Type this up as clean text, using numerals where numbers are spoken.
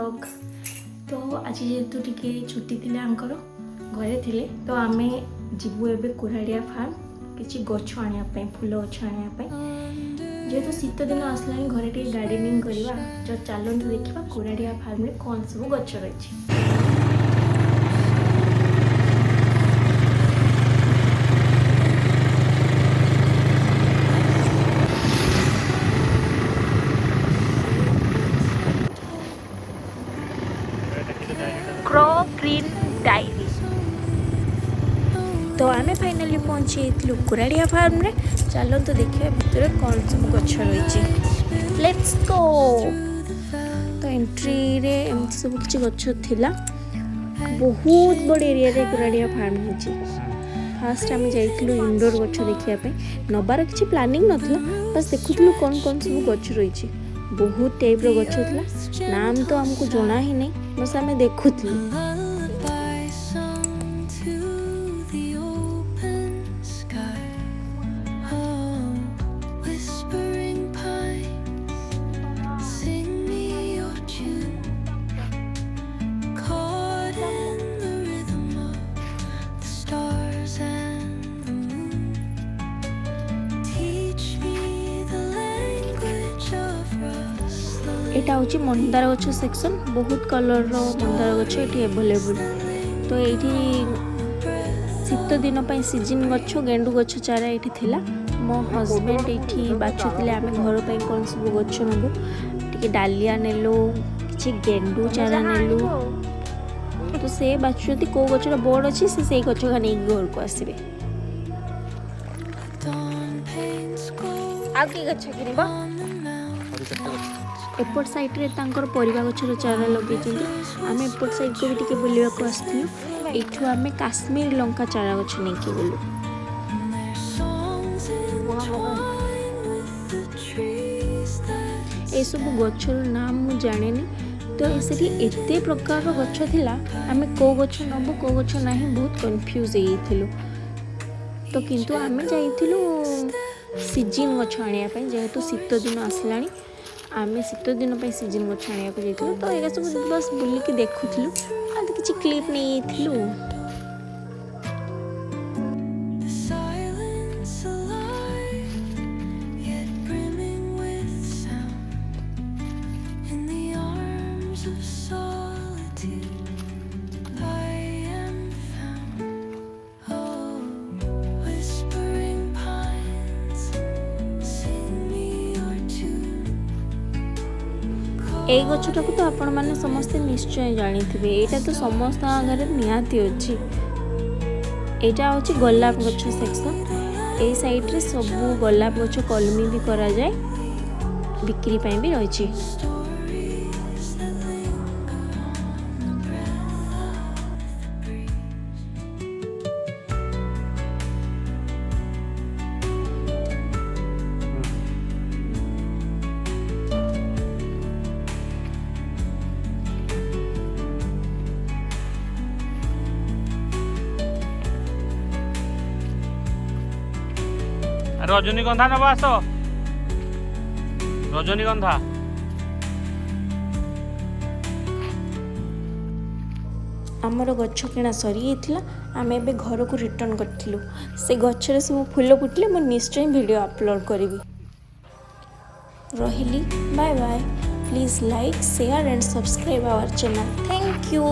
Vlog. तो आज जेहेतु टिके छुट्टी थी आंकर घरे थिले तो आमे जीवु एबे कुराड़िया फार्म किछि गछ आनिया फूल गछ आनिया जेहेतु शीत दिन आसला घरे टे गार्डनिंग करवा जो चलतु देखा कुराड़िया फार्म रे कौन सब गछ रही। तो आमे फाइनली पहुंची कुराड़िया फार्म रे। चलो तो देखिए भितर कौन सब गछ रही। Let's go. तो एंट्री रे एमती सब किछि गछ थिला। बहुत बड़ एरिया रे कुराड़िया फार्म होची। फास्ट आमे जाइथिलु इंडोर गछ देखिया पे। नबार किछि प्लानिंग नथला, बस देखुथिलु कौन कौन सब गछ रही। बहुत टाइप रो गछ थिला, नाम तो हमको जଣା ही नहीं, बस आमे देखुथिलु। एटा होची मंदार गछ सेक्शन। बहुत कलर रो मंदार गछ एठी अवेलेबल। तो एठी शीत दिन पई सीजन गछ गेंडू गछ चारा एठी थिला। मो हस्बैंड एठी बाछुथिले आमे घर पई कोन सब गछ नबो। टिके डालिया नेलो, किछि गेंडू चारा नेलो। तो से बाछुती को गछरा बोर्ड अछि से गछ का नै घर को आसीबे। आ की गछ किनबो? एपट साइड रे तांकर परिवा गछर चारा लगे। आम एपट साइड को भी टिके बुलिया को आसलु। एठू आमे काश्मीर लंका चारा गछ नै के बोलु। ए सब गछर नाम मु जाने नि। तो एसेठी एते प्रकार रो गछ थिला, आमे को गछ नबो को गछ नाही बहुत कंफ्यूज हे थिलु। तो किंतु आमे जाइथिलु सीजन गछ आनिया पय, जेहेतु शीत दिन आसलानी आमे शीत दिन पे सीजन गछ आनिया को जाइथिलु। तो एगा सब बस बुली के देखुथिलु आ किछि क्लिप नै थिलु। এই গছটাକୁ তো ଆପଣ ମାନେ ସମସ୍ତେ ନିଶ୍ଚୟ ଜାଣିଥିବେ। ଏଇଟା ତ ସମସ୍ତ ଘରେ ନିହାତି ଅଛି। ଏଇଟା ହେଉଛି ଗୋଲାପ ଗଛ ସେକ୍ସନ୍। ଏଇ ସାଇଡ଼ରେ ସବୁ ଗୋଲାପ ଗଛ କଲମୀ ବି କରାଯାଏ, ବିକ୍ରି ପାଇଁ ବି ରହିଛି। रजनीगंधा नब आस रजनीगंधा आमर गछ किणा सरी जाइथिला। आमे एबे घर को रिटर्न करथिलु। से गछरे सब फूल फुटले मु निश्चय वीडियो अपलोड करिवि। रहिली bye bye. Please like share and subscribe our channel. Thank you.